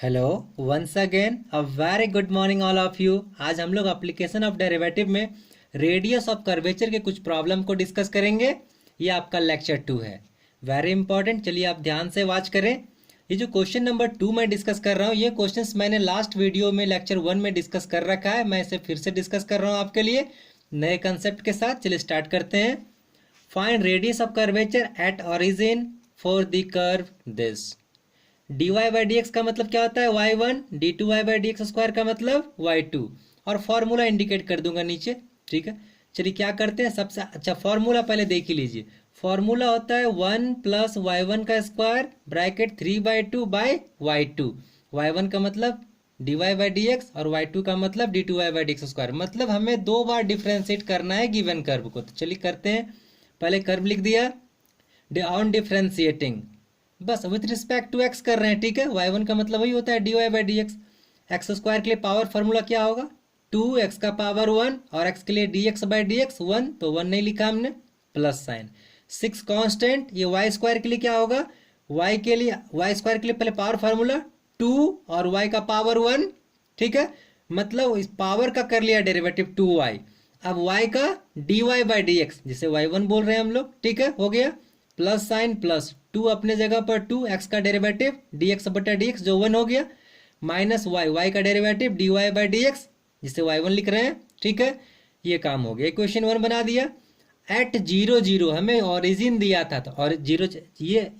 Hello once again a very good morning all of you. आज हम लोग application of derivative में radius of curvature के कुछ प्रॉब्लम को डिस्कस करेंगे। ये आपका लेक्चर 2 है, वेरी इंपॉर्टेंट। चलिए आप ध्यान से वॉच करें। ये जो क्वेश्चन नंबर 2 मैं डिस्कस कर रहा हूँ, ये क्वेश्चंस मैंने लास्ट वीडियो में लेक्चर 1 में डिस्कस कर रखा है। मैं इसे फिर से डिस्कस कर रहा हूँ आपके लिए नए कंसेप्ट के साथ। चलिए स्टार्ट करते हैं। Find radius of curvature at origin for the curve this. dy by D का मतलब क्या होता है y1, d2y by D square का मतलब y2, और फॉर्मूला इंडिकेट कर दूंगा नीचे। ठीक है, चलिए क्या करते हैं। सबसे अच्छा फॉर्मूला पहले देख ही लीजिए। फॉर्मूला होता है 1 प्लस वाई1 का square bracket 3/2 by y2। y1 का मतलब dy बाई डी और y2 का मतलब d2y बाई डी स्क्वायर। मतलब हमें दो बार डिफ्रेंशिएट करना है गिवन कर्व को। तो चलिए करते हैं। पहले कर्व लिख दिया ऑन डिफ्रेंशिएटिंग, बस विथ रिस्पेक्ट टू एक्स कर रहे हैं। ठीक है, y1 का मतलब वही होता है dy by D x square के लिए पावर फार्मूला क्या होगा 2x का पावर 1, और x के लिए dx बाई डी 1, तो 1 नहीं लिखा हमने, प्लस साइन 6 कांस्टेंट। ये y स्क्वायर के लिए क्या होगा, y के लिए y स्क्वायर के लिए पहले पावर फार्मूला 2 और y का पावर 1। ठीक है, मतलब इस पावर का कर लिया डेरिवेटिव 2y। अब y का dy बाई डी जिसे y1 बोल रहे हैं हम लोग। ठीक है, हो गया, प्लस साइन प्लस 2 अपने जगह पर 2, x का डेरिवेटिव dx बटा dx जो 1 हो गया, माइनस y का डेरिवेटिव dy बाई डी जिसे y1 लिख रहे हैं। ठीक है, ये काम हो गया। इक्वेशन 1 बना दिया। एट 0 0 हमें ओरिजिन दिया था, तो और जीरो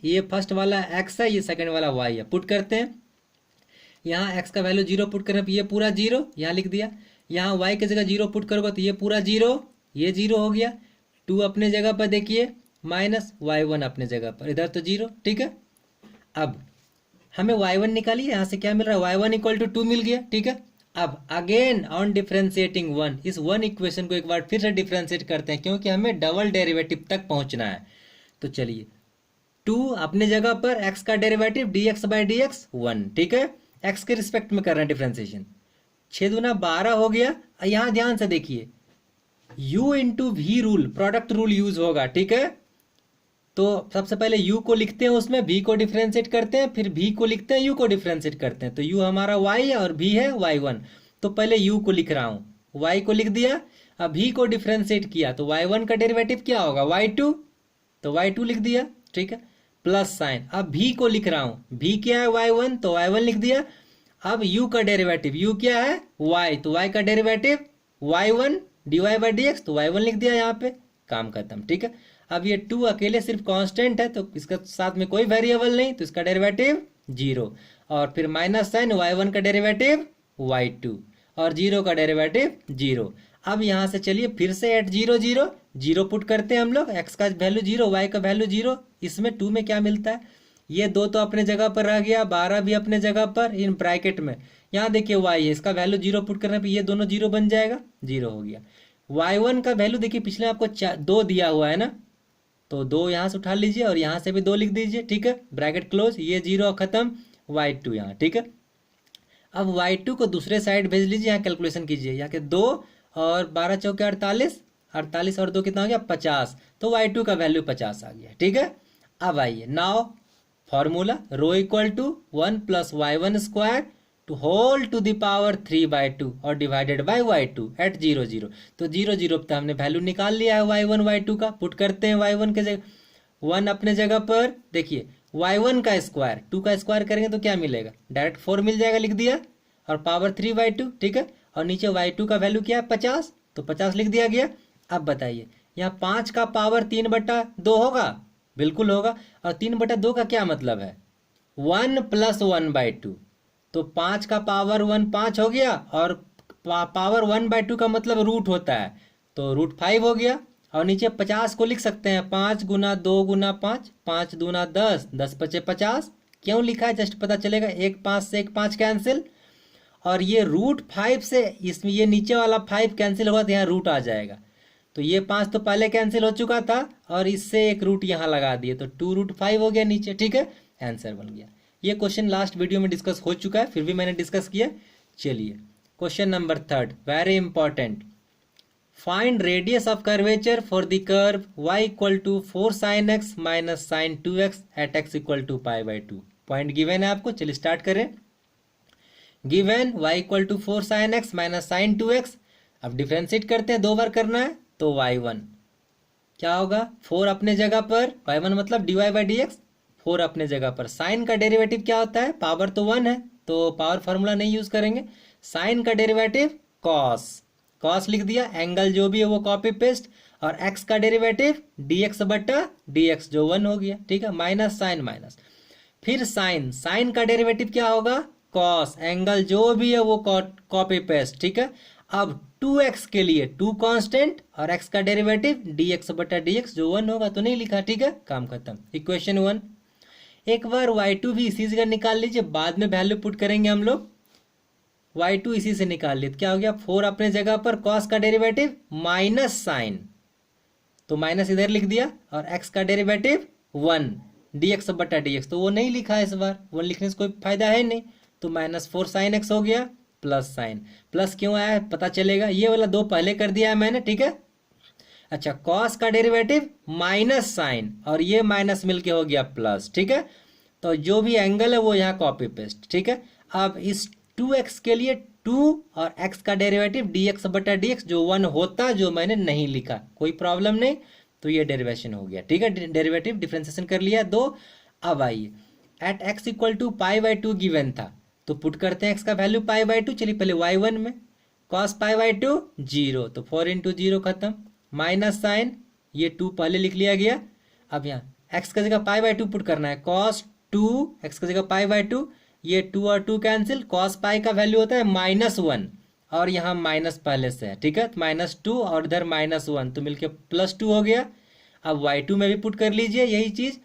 ये फर्स्ट वाला x है, ये सेकंड वाला y है। पुट करते हैं। यहाँ x का वैल्यू 0 पुट करें, ये पूरा 0 यहाँ लिख दिया। यहाँ y की जगह 0 पुट करोगे तो ये पूरा 0, ये 0 हो गया। 2 अपने जगह पर देखिए, माइनस y1 अपने जगह पर, इधर तो 0। ठीक है, अब हमें y1 निकालिए। यहाँ से क्या मिल रहा है, y1 इक्वल टू 2 मिल गया। ठीक है, अब अगेन ऑन डिफ्रेंशिएटिंग 1, इस 1 इक्वेशन को एक बार फिर से डिफ्रेंशिएट करते हैं, क्योंकि हमें डबल डेरिवेटिव तक पहुंचना है। तो चलिए 2 अपने जगह पर, x का डेरिवेटिव dx बाई डी 1। ठीक है, x के रिस्पेक्ट में कर रहे हैं डिफ्रेंशिएशन। 6 दूना 12 हो गया। यहाँ ध्यान से देखिए, u into v rule, product rule use होगा। ठीक है, तो सबसे पहले u को लिखते हैं, उसमें v को डिफ्रेंशिएट करते हैं, फिर v को लिखते हैं, u को डिफ्रेंशिएट करते हैं। तो u हमारा y है और v है y1। तो पहले u को लिख रहा हूं, y को लिख दिया। अब v को डिफ्रेंशिएट किया तो y1 का डेरिवेटिव क्या होगा y2, तो y2 लिख दिया। ठीक है, प्लस साइन। अब v को लिख रहा हूं, v क्या है y1, तो y1 लिख दिया। अब u का डेरिवेटिव, u क्या है y, तो y का derivative y1 dy by D तो y1 लिख दिया। यहाँ पे काम खत्म। ठीक है, अब ये 2 अकेले सिर्फ कांस्टेंट है, तो इसका साथ में कोई वेरिएबल नहीं, तो इसका डेरिवेटिव 0, और फिर माइनस साइन y1 का डेरिवेटिव y2 और 0 का डेरिवेटिव 0। अब यहाँ से चलिए फिर से एट 0 0 0 पुट करते हैं हम लोग। x का वैल्यू 0, y का वैल्यू 0, इसमें 2 में क्या मिलता है, ये 2 तो अपने जगह पर रह गया, 12 भी अपने जगह पर इन ब्रैकेट में। यहाँ देखिए y है, इसका वैल्यू 0 पुट करने पे ये दोनों 0 बन जाएगा, 0 हो गया। y1 का वैल्यू देखिए, पिछले आपको 2 दिया हुआ है ना, तो 2 यहाँ से उठा लीजिए और यहाँ से भी 2 लिख दीजिए। ठीक है, ब्रैकेट क्लोज, ये 0 खत्म, y2 यहाँ। ठीक है, अब y2 को दूसरे साइड भेज लीजिए, यहाँ कैलकुलेशन कीजिए। यहाँ के 2 और 12 चौके 48, 48 और 2 कितना हो गया 50, तो y2 का वैल्यू 50 आ गया। ठीक है, अब आइए now formula rho equal to 1 plus y1 square to whole to the power 3/2 और डिवाइडेड बाय y2 एट 0 0। तो 0 0 पे हमने वैल्यू निकाल लिया है y1 y2 का। पुट करते हैं y1 के जगह 1 अपने जगह पर, देखिए y1 का स्क्वायर 2 का स्क्वायर करेंगे तो क्या मिलेगा, डायरेक्ट 4 मिल जाएगा, लिख दिया, और पावर 3/2। ठीक है, और नीचे y2 का वैल्यू क्या है 50, तो 50 लिख दिया गया। अब बताइए यहाँ 5 का पावर 3/2 होगा, बिल्कुल होगा। और 3/2 का क्या मतलब है 1 प्लस 1/2, तो 5 का पावर 1 5 हो गया, और पावर 1/2 का मतलब रूट होता है, तो रूट 5 हो गया। और नीचे 50 को लिख सकते हैं 5 गुना 2 गुना 5, 5 दूना 10, 10 पचे 50। क्यों लिखा है जस्ट पता चलेगा, एक 5 से एक 5 कैंसिल, और ये रूट 5 से इसमें ये नीचे वाला 5 कैंसिल होगा तो यहाँ रूट आ जाएगा। तो ये 5 तो पहले कैंसिल हो चुका था, और इससे एक रूट यहाँ लगा दिए, तो 2√5 हो गया नीचे। ठीक है, आंसर बन गया। ये क्वेश्चन लास्ट वीडियो में डिस्कस हो चुका है, फिर भी मैंने डिस्कस किया। चलिए question number 3, very important. Find radius of curvature for the curve y equal to 4 sin x minus sine 2x at x equal to π/2। Point given है आपको। चलिए स्टार्ट करें। Given y equal to 4 sine x minus sine 2x। अब differentiate करते हैं, 2 बार करना है, तो y1 क्या होगा, 4 अपने जगह पर, y1 मतलब dy बाई डी एक्स, 4 अपने जगह पर। साइन का डेरिवेटिव क्या होता है, पावर तो 1 है तो पावर फार्मूला नहीं यूज करेंगे। साइन का डेरिवेटिव कॉस, कॉस लिख दिया, एंगल जो भी है वो कॉपी पेस्ट, और x का डेरिवेटिव dx बटा dx जो 1 हो गया, ठीक है, माइनस साइन माइनस। फिर साइन, साइन का डेरिवेटिव क्या होगा, कॉस, एंगल जो भी है वो कॉपी पेस्ट, ठीक है। अब 2x के लिए 2 कांस्टेंट और x का डेरिवेटिव dx बटा dx जो 1 होगा, तो नहीं लिखा, ठीक है, काम खत्म, इक्वेशन 1। एक बार y2 भी इसी से निकाल लीजिए, बाद में वैल्यू पुट करेंगे हम लोग। y2 इसी से निकाल लिए, क्या हो गया, 4 अपने जगह पर, cos का डेरिवेटिव माइनस साइन, तो माइनस इधर लिख दिया, और x का डेरिवेटिव 1 dx बटा dx, तो वो नहीं लिखा है इस बार, वो लिखने से कोई फायदा है नहीं, तो -4 साइन x हो गया, प्लस साइन, प्लस क्यों आया पता चलेगा, ये वाला 2 पहले कर दिया है मैंने, ठीक है। अच्छा, cos का डेरिवेटिव माइनस साइन, और ये माइनस मिलके हो गया प्लस, ठीक है। तो जो भी एंगल है वो यहाँ कॉपी पेस्ट, ठीक है। अब इस 2x के लिए 2 और x का डेरिवेटिव dx बटा dx जो 1 होता, जो मैंने नहीं लिखा, कोई प्रॉब्लम नहीं, तो ये डेरिवेशन हो गया, ठीक है, डेरिवेटिव डिफरेंशिएशन कर लिया 2। अब आइए, at x equal to pi by 2 given था, तो पुट करते हैं x का वैल्यू पाई बाई 2, चलिए पहले y1 में, cos पाई बाई 2 0, तो 4 इंटू 0 खत्म, माइनस साइन, ये 2 पहले लिख लिया गया। अब यहाँ x का जगह पाई बाई 2 पुट करना है, cos 2, x का जगह पाई बाई 2, ये 2 और 2 कैंसिल, cos पाई का वैल्यू होता है -1, और यहाँ माइनस पहले से है, ठीक है, -2 और इधर -1, तो मिलके +2 हो गया। अब y2 में भी पुट कर लीजिए यही चीज,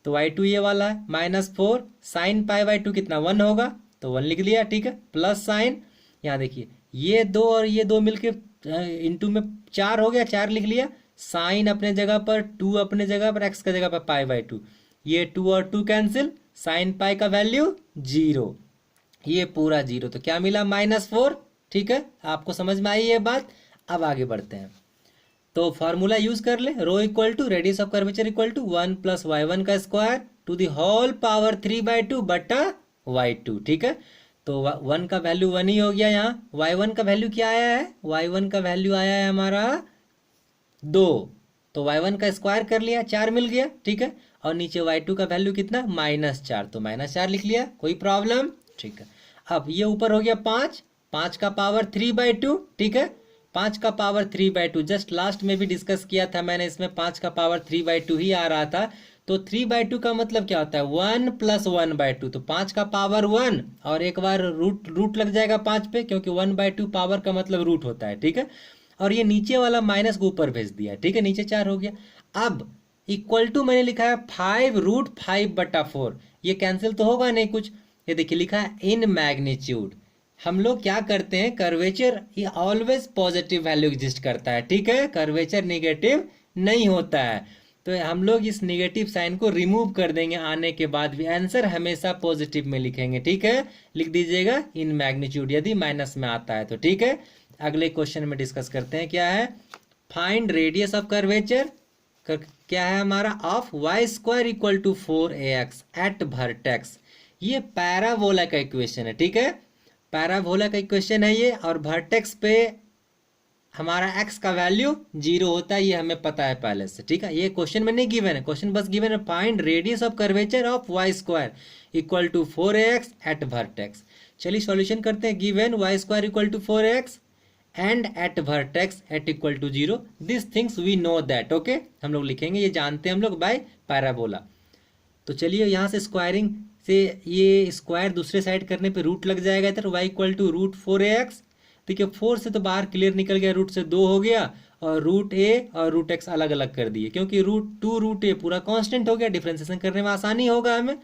तो y2 ये वाला है, -4 साइन पाई बाई 2 कितना 1 होगा, तो 1 लिख लिया, ठीक है, प्लस साइन, यहाँ देखिए ये 2 और ये 2 मिलके इंटू में 4 हो गया, 4 लिख लिया, साइन अपने जगह पर, 2 अपने जगह पर, x का जगह पर पाई बाई 2, ये 2 और 2 कैंसिल, साइन पाई का वैल्यू 0, ये पूरा 0, तो क्या मिला -4, ठीक है, आपको समझ में आई ये बात। अब आगे बढ़ते हैं, तो फॉर्मूला यूज कर ले, rho equal to radius of curvature equal to 1 plus y1 का square to the whole power 3/2 बटा y2, ठीक है। तो 1 का वैल्यू 1 ही हो गया, यहाँ y1 का वैल्यू क्या आया है, y1 का वैल्यू आया है हमारा 2, तो y1 का स्क्वायर कर लिया, 4 मिल गया, ठीक है, और नीचे y2 का वैल्यू कितना -4, तो -4 लिख लिया, कोई प्रॉब्लम, ठीक है। अब ये ऊपर हो गया 5, 5 का पावर 3/2, ठीक है, 5 का पावर 3/2, जस्ट लास्ट में भी डिस्कस किया था मैंने, इसमें 5 का पावर 3/2 ही आ रहा था, तो 3/2 का मतलब क्या होता है, 1 प्लस 1/2, तो 5 का पावर 1, और एक बार रूट लग जाएगा 5 पे, क्योंकि 1/2 पावर का मतलब रूट होता है, ठीक है, और ये नीचे वाला माइनस को ऊपर भेज दिया, ठीक है, नीचे 4 हो गया। अब इक्वल टू मैंने लिखा है 5√5/4, ये कैंसिल तो होगा नहीं कुछ, ये देखिए लिखा है इन मैग्नीट्यूड। हम लोग क्या करते हैं, कर्वेचर ये ऑलवेज पॉजिटिव वैल्यू एग्जिस्ट करता है, ठीक है, कर्वेचर निगेटिव नहीं होता है, तो हम लोग इस निगेटिव साइन को रिमूव कर देंगे, आने के बाद भी आंसर हमेशा पॉजिटिव में लिखेंगे, ठीक है, लिख दीजिएगा इन मैग्नीट्यूड, यदि माइनस में आता है तो, ठीक है। अगले क्वेश्चन में डिस्कस करते हैं, क्या है, फाइंड रेडियस ऑफ कर्वेचर, क्या है हमारा, of y² equal to 4ax at vertex, ये पैराबोला का इक्वेशन है, ठीक है, पैराबोला का इक्वेशन है ये, और वर्टेक्स पे हमारा x का वैल्यू 0 होता है, ये हमें पता है पहले से, ठीक है, ये क्वेश्चन में नहीं गिवन है, क्वेश्चन बस गिवन है find radius of curvature of y² equal to 4ax at vertex. चलिए सॉल्यूशन करते हैं, given y² equal to 4ax and at vertex at equal to 0, this things we know that, okay, हम लोग लिखेंगे, ये जानते हैं हम लोग बाय पैराबोला। तो चलिए यहाँ से स्क्वायरिंग से ये स्क्वायर दूसरे साइड करने पे रूट लग जाएगा इधर, y इक्वल टू √4ax, देखिए 4 से तो बाहर क्लियर निकल गया, रूट से 2 हो गया, और √a और √x अलग अलग कर दिए, क्योंकि √2 √a पूरा कांस्टेंट हो गया, डिफरेंशिएशन करने में आसानी होगा हमें।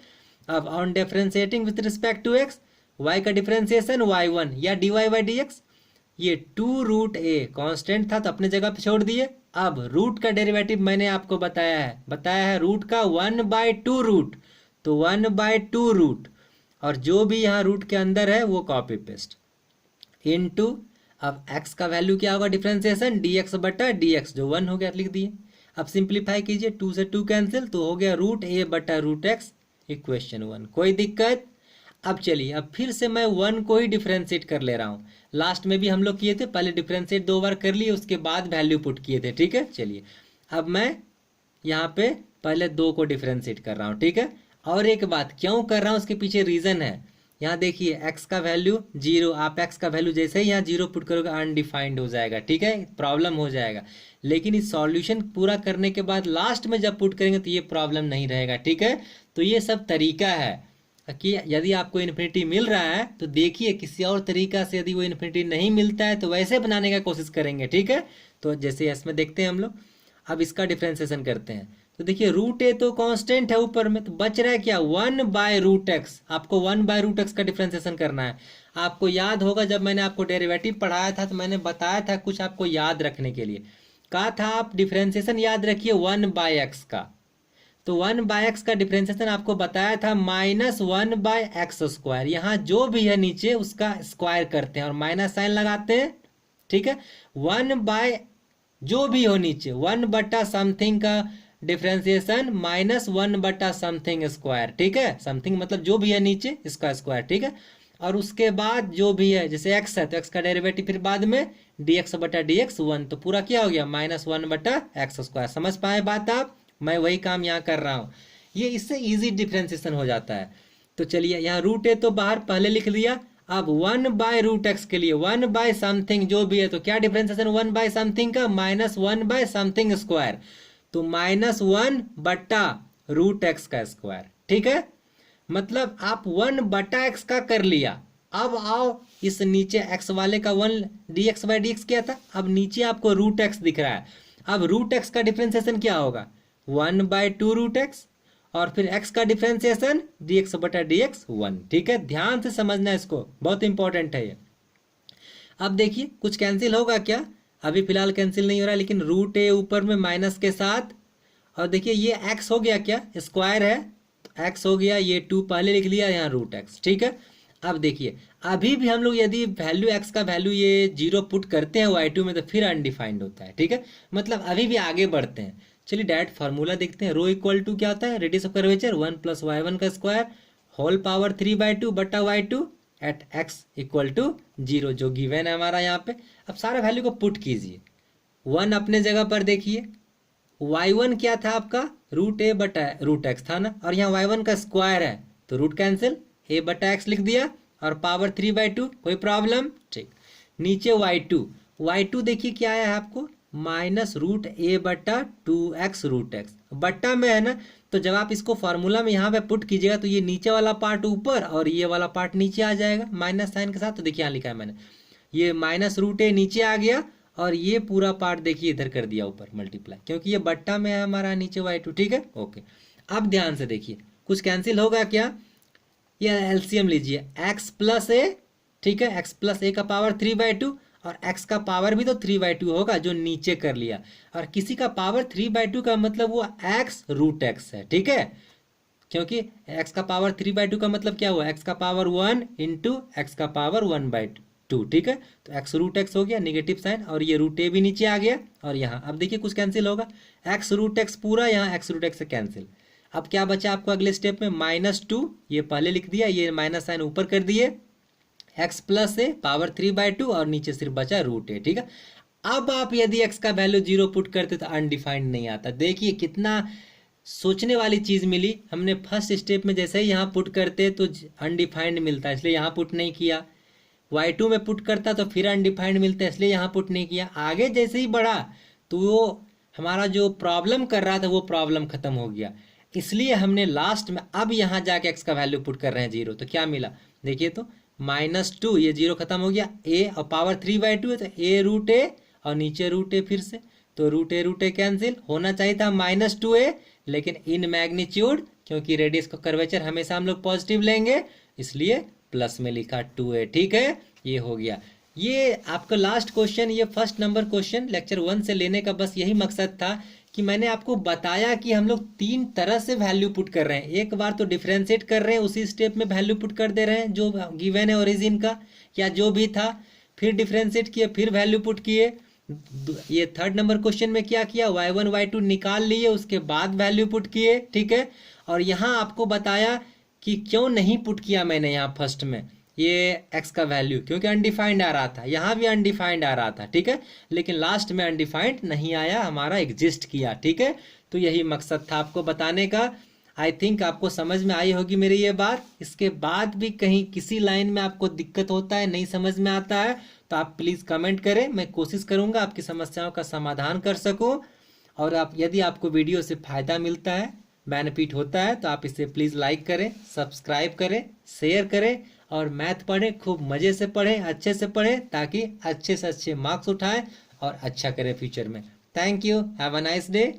अब on differentiating with respect to x, y का डिफरेंशिएशन y1 या dy बाई dx, ये 2√a कांस्टेंट था तो अपने जगह पे छोड़ दिए। अब रूट का डेरिवेटिव मैंने आपको बताया है रूट का 1/2 रूट, तो 1/2 रूट, और जो भी यहाँ रूट के अंदर है वो कॉपी पेस्ट इनटू, अब x का वैल्यू क्या होगा, डिफरेंशिएशन dx बटा dx जो 1 हो गया, लिख दिए। अब सिंप्लीफाई कीजिए, 2 से 2 कैंसिल, तो हो गया √a बटा √x, इक्वेशन 1, कोई दिक्कत। अब चलिए, अब फिर से मैं 1 को ही डिफ्रेंशिएट कर ले रहा हूँ। लास्ट में भी हम लोग किए थे, पहले डिफ्रेंशिएट 2 बार कर लिए, उसके बाद वैल्यू पुट किए थे, ठीक है। चलिए अब मैं यहाँ पे पहले 2 को डिफ्रेंशिएट कर रहा हूँ, ठीक है। और एक बात क्यों कर रहा हूँ, उसके पीछे रीजन है। यहाँ देखिए x का वैल्यू 0, आप x का वैल्यू जैसे ही यहाँ 0 पुट करोगे अनडिफाइंड हो जाएगा, ठीक है, प्रॉब्लम हो जाएगा। लेकिन इस सॉल्यूशन पूरा करने के बाद लास्ट में जब पुट करेंगे तो ये प्रॉब्लम नहीं रहेगा, ठीक है। तो ये सब तरीका है कि यदि आपको इन्फिनिटी मिल रहा है तो देखिए किसी और तरीका से, यदि वो इन्फिनिटी नहीं मिलता है तो वैसे बनाने का कोशिश करेंगे, ठीक है। तो जैसे इसमें देखते हैं हम लोग, अब इसका डिफ्रेंसिएशन करते हैं। तो देखिए रूट ए तो कांस्टेंट है ऊपर में, तो बच रहा है क्या 1/√x। आपको 1/√x का डिफ्रेंसिएशन करना है। आपको याद होगा जब मैंने आपको डेरिवेटिव पढ़ाया था तो मैंने बताया था कुछ आपको याद रखने के लिए, कहा था आप डिफ्रेंसिएशन याद रखिए 1/x का। तो 1/x का डिफ्रेंसिएशन आपको बताया था -1/x²। यहाँ जो भी है नीचे उसका स्क्वायर करते हैं और माइनस साइन लगाते हैं, ठीक है। 1 जो भी हो नीचे 1/समथिंग का डिफ्रेंसिएशन -1/समथिंग², ठीक है। समथिंग मतलब जो भी है नीचे इसका स्क्वायर, ठीक है। और उसके बाद जो भी है, जैसे x है तो x का डेरिवेटिव, फिर बाद में dx/dx 1, तो पूरा क्या हो गया -1/x²। समझ पाए बात आप? मैं वही काम यहाँ कर रहा हूँ, ये इससे इजी डिफ्रेंसिएशन हो जाता है। तो चलिए यहाँ रूट ए तो बाहर पहले लिख लिया। अब 1/√x के लिए 1/समथिंग जो भी है, तो क्या डिफ्रेंसिएशन 1/समथिंग का -1/समथिंग², तो -1/√x का स्क्वायर, ठीक है। मतलब आप 1/x का कर लिया। अब आओ इस नीचे x वाले का 1 dx/dx क्या था, अब नीचे आपको √x दिख रहा है। अब √x का डिफ्रेंसिएशन क्या होगा 1/2√x, और फिर x का डिफ्रेंसिएशन dx/dx 1, ठीक है। ध्यान से समझना इसको, बहुत इंपॉर्टेंट है ये। अब देखिए कुछ कैंसिल होगा क्या, अभी फिलहाल कैंसिल नहीं हो रहा, लेकिन रूट ए ऊपर में माइनस के साथ, और देखिए ये x हो गया, क्या स्क्वायर है तो x हो गया, ये 2 पहले लिख लिया, यहाँ √x, ठीक है। अब देखिए अभी भी हम लोग यदि वैल्यू x का वैल्यू ये 0 पुट करते हैं y2 में तो फिर अनडिफाइंड होता है, ठीक है। मतलब अभी भी आगे बढ़ते हैं। चलिए डायरेक्ट फार्मूला देखते हैं। रो इक्वल टू क्या होता है, रेडियस ऑफ कर्वेचर 1 + y1 का स्क्वायर होल पावर 3/2 बटा y2 eight x equal to 0, जो गिवन है हमारा यहाँ पे। अब सारा वैल्यू को पुट कीजिए, 1 अपने जगह पर देखिए, y1 क्या था आपका √a/√x था ना, और यहाँ y1 का स्क्वायर है तो रूट कैंसिल, a/x लिख दिया और पावर 3/2, कोई प्रॉब्लम, ठीक। नीचे y2 देखिए क्या आया है आपको -√a/2x√x, बट्टा में है ना, तो जब आप इसको फार्मूला में यहाँ पे पुट कीजिएगा तो ये नीचे वाला पार्ट ऊपर और ये वाला पार्ट नीचे आ जाएगा माइनस साइन के साथ। तो देखिए यहाँ लिखा है मैंने, ये -√a नीचे आ गया और ये पूरा पार्ट देखिए इधर कर दिया ऊपर मल्टीप्लाई, क्योंकि ये बट्टा में है हमारा नीचे y2, ठीक है, ओके। अब ध्यान से देखिए कुछ कैंसिल होगा क्या, ये एलसीएम लीजिए x + a, ठीक है, x + a का पावर 3/2 और x का पावर भी तो 3/2 होगा जो नीचे कर लिया, और किसी का पावर 3/2 का मतलब वो x√x है, ठीक है, क्योंकि x का पावर 3/2 का मतलब क्या हुआ, x का पावर 1 × x का पावर 1/2, ठीक है। तो x√x हो गया, नेगेटिव साइन, और ये √a भी नीचे आ गया, और यहाँ अब देखिए कुछ कैंसिल होगा, x√x पूरा, यहाँ x√x से कैंसिल। अब क्या बचा आपको अगले स्टेप में -2, ये पहले लिख दिया, ये माइनस साइन ऊपर कर दिए, x + a पावर 3/2 और नीचे सिर्फ बचा √a, ठीक है। अब आप यदि x का वैल्यू 0 पुट करते तो अनडिफाइंड नहीं आता। देखिए कितना सोचने वाली चीज मिली, हमने फर्स्ट स्टेप में जैसे ही यहाँ पुट करते तो अनडिफाइंड मिलता, इसलिए यहाँ पुट नहीं किया। y2 में पुट करता तो फिर अनडिफाइंड मिलता, इसलिए यहाँ पुट नहीं किया। आगे जैसे ही बढ़ा तो वो हमारा जो प्रॉब्लम कर रहा था वो प्रॉब्लम खत्म हो गया, इसलिए हमने लास्ट में अब यहाँ जाके x का वैल्यू पुट कर रहे हैं 0। तो क्या मिला देखिए, तो -2, ये 0 खत्म हो गया, a और पावर 3/2 है तो a√a और नीचे √a फिर से, तो √a कैंसिल, होना चाहिए था -2a, लेकिन इन मैग्नीट्यूड, क्योंकि रेडियस का कर्वेचर हमेशा हम लोग पॉजिटिव लेंगे इसलिए प्लस में लिखा 2a, ठीक है, ये हो गया। ये आपका लास्ट क्वेश्चन, ये फर्स्ट नंबर क्वेश्चन लेक्चर 1 से लेने का बस यही मकसद था कि मैंने आपको बताया कि हम लोग 3 तरह से वैल्यू पुट कर रहे हैं। एक बार तो डिफरेंशिएट कर रहे हैं, उसी स्टेप में वैल्यू पुट कर दे रहे हैं जो गिवन है ओरिजिन का या जो भी था, फिर डिफरेंशिएट किए, फिर वैल्यू पुट किए। ये थर्ड नंबर क्वेश्चन में क्या किया, y1 y2 निकाल लिए, उसके बाद वैल्यू पुट किए, ठीक है। और यहाँ आपको बताया कि क्यों नहीं पुट किया मैंने यहाँ फर्स्ट में ये x का वैल्यू, क्योंकि अनडिफाइंड आ रहा था, यहाँ भी अनडिफाइंड आ रहा था, ठीक है, लेकिन लास्ट में अनडिफाइंड नहीं आया, हमारा एग्जिस्ट किया, ठीक है। तो यही मकसद था आपको बताने का। आई थिंक आपको समझ में आई होगी मेरी ये बात। इसके बाद भी कहीं किसी लाइन में आपको दिक्कत होता है, नहीं समझ में आता है, तो आप प्लीज़ कमेंट करें, मैं कोशिश करूंगा आपकी समस्याओं का समाधान कर सकूं। और आप यदि आपको वीडियो से फ़ायदा मिलता है, बेनिफिट होता है, तो आप इसे प्लीज़ लाइक करें, सब्सक्राइब करें, शेयर करें और मैथ पढ़ें, खूब मज़े से पढ़ें, अच्छे से पढ़ें, ताकि अच्छे से अच्छे मार्क्स उठाएं और अच्छा करें फ्यूचर में। Thank you, have a nice day.